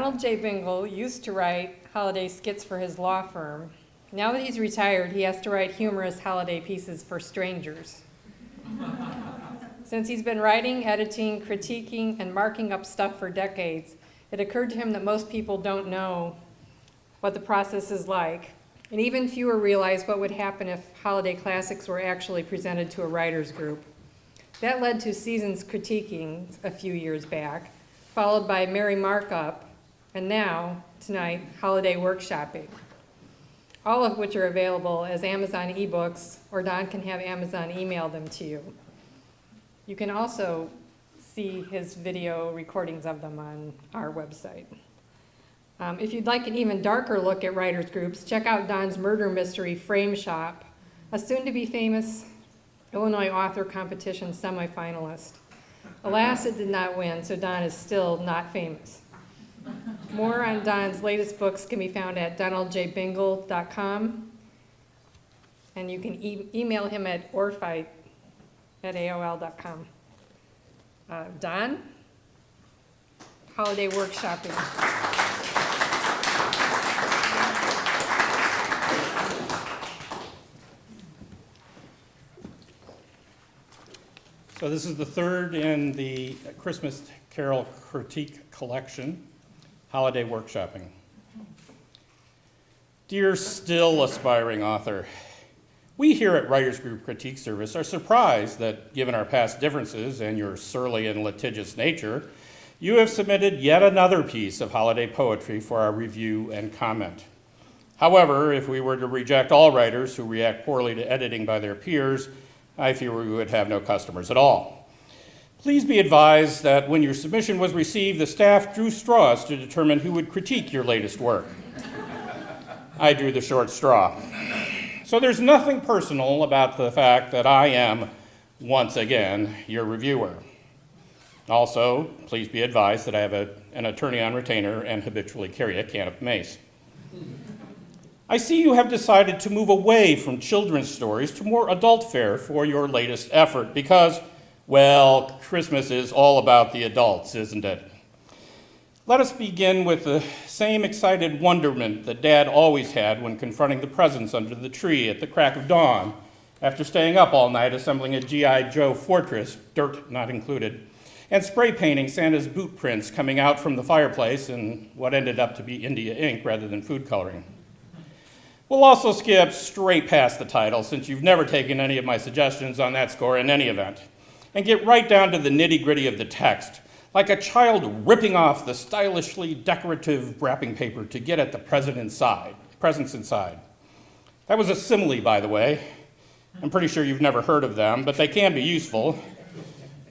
Donald J. Bingle used to write holiday skits for his law firm. Now that he's retired, he has to write humorous holiday pieces for strangers. Since he's been writing, editing, critiquing, and marking up stuff for decades, it occurred to him that most people don't know what the process is like, and even fewer realize what would happen if holiday classics were actually presented to a writers group. That led to Seasons critiquing a few years back, followed by Merry Markup, and now, tonight, Holiday Workshopping, all of which are available as Amazon ebooks, or Don can have Amazon email them to you. You can also see his video recordings of them on our website. If you'd like an even darker look at writers groups, check out Don's murder mystery Frame Shop, a soon-to-be famous Illinois author competition semifinalist. Alas, it did not win, so Don is still not famous. More on Don's latest books can be found at donaldjbingle.com, and you can email him at orfight@aol.com. Don, Holiday Workshopping. So this is the third in the Christmas Carol Critique Collection, Holiday Workshopping. Dear still aspiring author, we here at Writers Group Critique Service are surprised that, given our past differences and your surly and litigious nature, you have submitted yet another piece of holiday poetry for our review and comment. However, if we were to reject all writers who react poorly to editing by their peers, I fear we would have no customers at all. Please be advised that when your submission was received, the staff drew straws to determine who would critique your latest work. I drew the short straw. So there's nothing personal about the fact that I am, once again, your reviewer. Also, please be advised that I have an attorney on retainer and habitually carry a can of mace. I see you have decided to move away from children's stories to more adult fare for your latest effort because, well, Christmas is all about the adults, isn't it? Let us begin with the same excited wonderment that Dad always had when confronting the presents under the tree at the crack of dawn after staying up all night assembling a G.I. Joe fortress, dirt not included, and spray painting Santa's boot prints coming out from the fireplace in what ended up to be India ink rather than food coloring. We'll also skip straight past the title, since you've never taken any of my suggestions on that score in any event, and get right down to the nitty-gritty of the text, like a child ripping off the stylishly decorative wrapping paper to get at the presents inside. That was a simile, by the way. I'm pretty sure you've never heard of them, but they can be useful.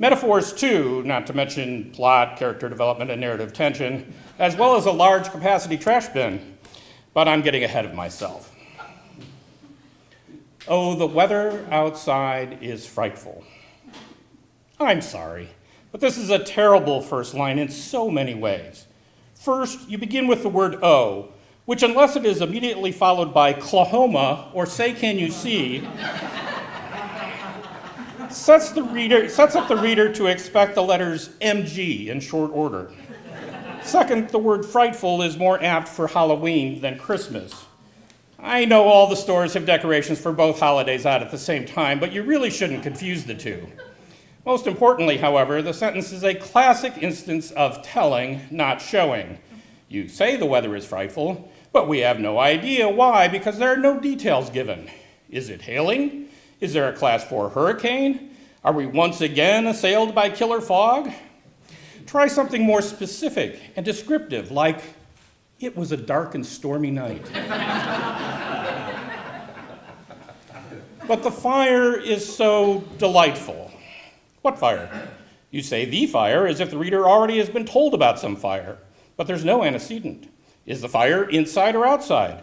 Metaphors, too, not to mention plot, character development, and narrative tension, as well as a large capacity trash bin. But I'm getting ahead of myself. Oh, the weather outside is frightful. I'm sorry, but this is a terrible first line in so many ways. First, you begin with the word oh, which unless it is immediately followed by Clahoma or say can you see, sets up the reader to expect the letters MG in short order. Second, the word frightful is more apt for Halloween than Christmas. I know all the stores have decorations for both holidays out at the same time, but you really shouldn't confuse the two. Most importantly, however, the sentence is a classic instance of telling, not showing. You say the weather is frightful, but we have no idea why because there are no details given. Is it hailing? Is there a Class 4 hurricane? Are we once again assailed by killer fog? Try something more specific and descriptive, like, it was a dark and stormy night. But the fire is so delightful. What fire? You say the fire as if the reader already has been told about some fire, but there's no antecedent. Is the fire inside or outside?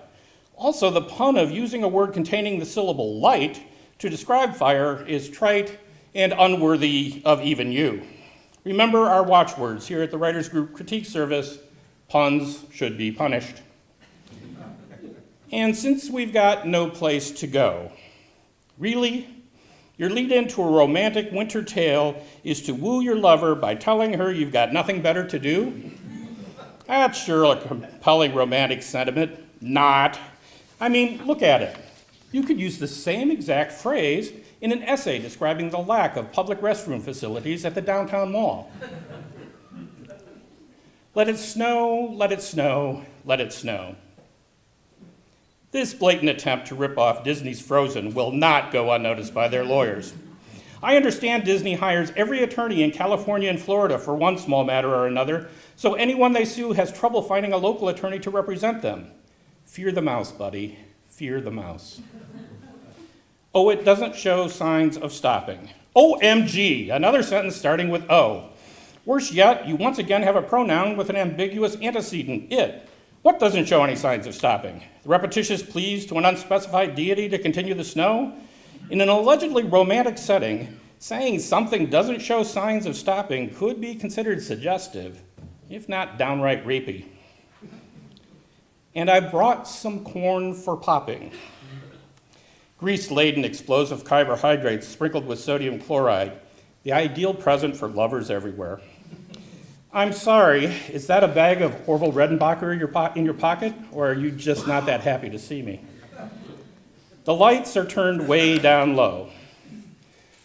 Also, the pun of using a word containing the syllable light to describe fire is trite and unworthy of even you. Remember our watchwords here at the Writers Group Critique Service, puns should be punished. And since we've got no place to go, really, your lead-in to a romantic winter tale is to woo your lover by telling her you've got nothing better to do? That's sure a compelling romantic sentiment. Not. I mean, look at it. You could use the same exact phrase in an essay describing the lack of public restroom facilities at the downtown mall. Let it snow, let it snow, let it snow. This blatant attempt to rip off Disney's Frozen will not go unnoticed by their lawyers. I understand Disney hires every attorney in California and Florida for one small matter or another, so anyone they sue has trouble finding a local attorney to represent them. Fear the mouse, buddy. Fear the mouse. Oh, it doesn't show signs of stopping. OMG, another sentence starting with O. Worse yet, you once again have a pronoun with an ambiguous antecedent, it. What doesn't show any signs of stopping? The repetitious pleas to an unspecified deity to continue the snow? In an allegedly romantic setting, saying something doesn't show signs of stopping could be considered suggestive, if not downright rapey. And I brought some corn for popping. Grease-laden explosive carbohydrates sprinkled with sodium chloride, the ideal present for lovers everywhere. I'm sorry, is that a bag of Orville Redenbacher in your pocket, or are you just not that happy to see me? The lights are turned way down low.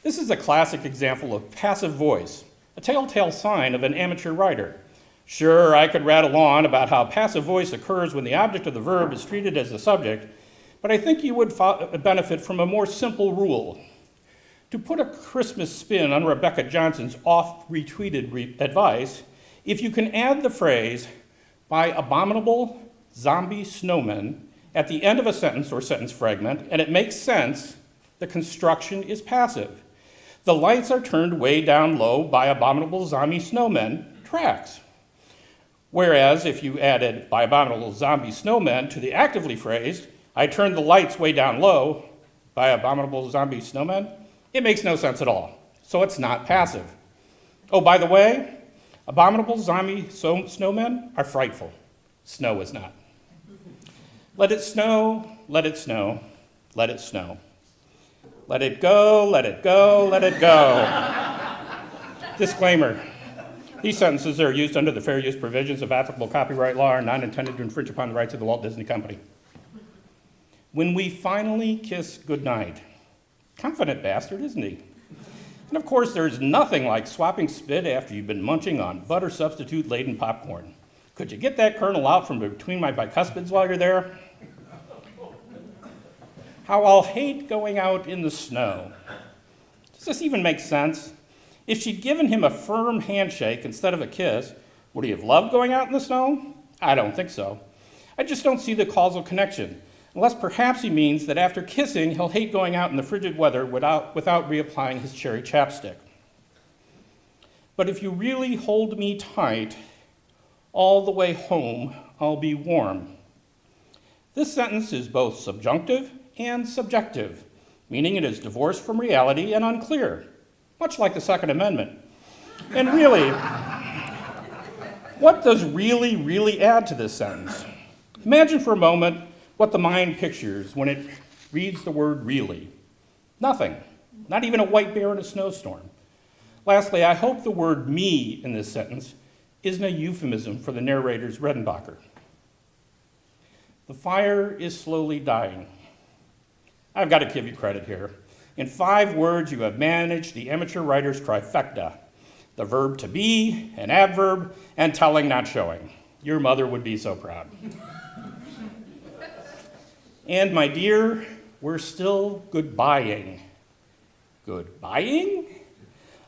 This is a classic example of passive voice, a telltale sign of an amateur writer. Sure, I could rattle on about how passive voice occurs when the object of the verb is treated as the subject, but I think you would benefit from a more simple rule. To put a Christmas spin on Rebecca Johnson's oft-retweeted advice, if you can add the phrase, by abominable zombie snowmen, at the end of a sentence or sentence fragment, and it makes sense, the construction is passive. The lights are turned way down low by abominable zombie snowmen tracks. Whereas if you added by abominable zombie snowmen to the actively phrased, I turned the lights way down low by abominable zombie snowmen, it makes no sense at all. So it's not passive. Oh, by the way, abominable zombie snowmen are frightful. Snow is not. Let it snow, let it snow, let it snow. Let it go, let it go, let it go. Disclaimer. These sentences are used under the fair use provisions of applicable copyright law and not intended to infringe upon the rights of the Walt Disney Company. When we finally kiss goodnight. Confident bastard, isn't he? And of course, there's nothing like swapping spit after you've been munching on butter substitute-laden popcorn. Could you get that kernel out from between my bicuspids while you're there? How I'll hate going out in the snow. Does this even make sense? If she'd given him a firm handshake instead of a kiss, would he have loved going out in the snow? I don't think so. I just don't see the causal connection, unless perhaps he means that after kissing, he'll hate going out in the frigid weather without reapplying his cherry chapstick. But if you really hold me tight, all the way home, I'll be warm. This sentence is both subjunctive and subjective, meaning it is divorced from reality and unclear, much like the Second Amendment. And really, what does really, really add to this sentence? Imagine for a moment what the mind pictures when it reads the word really. Nothing, not even a white bear in a snowstorm. Lastly, I hope the word me in this sentence isn't a euphemism for the narrator's Redenbacher. The fire is slowly dying. I've got to give you credit here. In 5 words, you have managed the amateur writer's trifecta: the verb to be, an adverb, and telling, not showing. Your mother would be so proud. And my dear, we're still goodbying. Goodbying?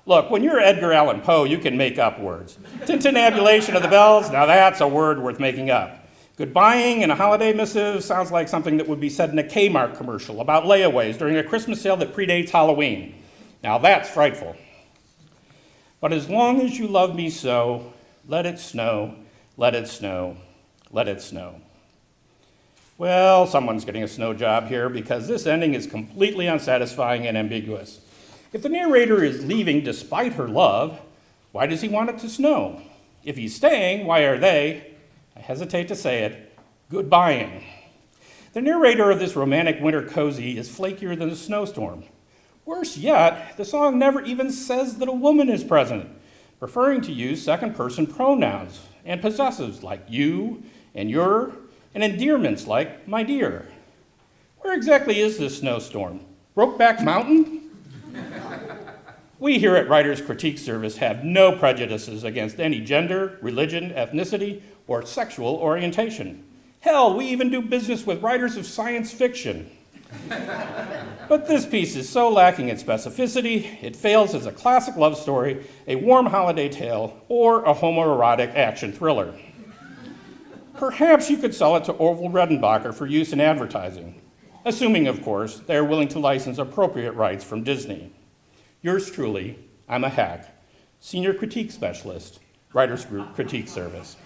Look, when you're Edgar Allan Poe, you can make up words. Tintinnabulation of the bells, now that's a word worth making up. Goodbying in a holiday missive sounds like something that would be said in a Kmart commercial about layaways during a Christmas sale that predates Halloween. Now that's frightful. But as long as you love me so, let it snow, let it snow, let it snow. Well, someone's getting a snow job here because this ending is completely unsatisfying and ambiguous. If the narrator is leaving despite her love, why does he want it to snow? If he's staying, why are they, I hesitate to say it, goodbying? The narrator of this romantic winter cozy is flakier than a snowstorm. Worse yet, the song never even says that a woman is present, preferring to use second-person pronouns, and possessives like you and your, and endearments like my dear. Where exactly is this snowstorm? Brokeback Mountain? We here at Writers Critique Service have no prejudices against any gender, religion, ethnicity, or sexual orientation. Hell, we even do business with writers of science fiction. But this piece is so lacking in specificity, it fails as a classic love story, a warm holiday tale, or a homoerotic action thriller. Perhaps you could sell it to Orville Redenbacher for use in advertising, assuming, of course, they are willing to license appropriate rights from Disney. Yours truly, I'm a hack, Senior Critique Specialist, Writers Group Critique Service.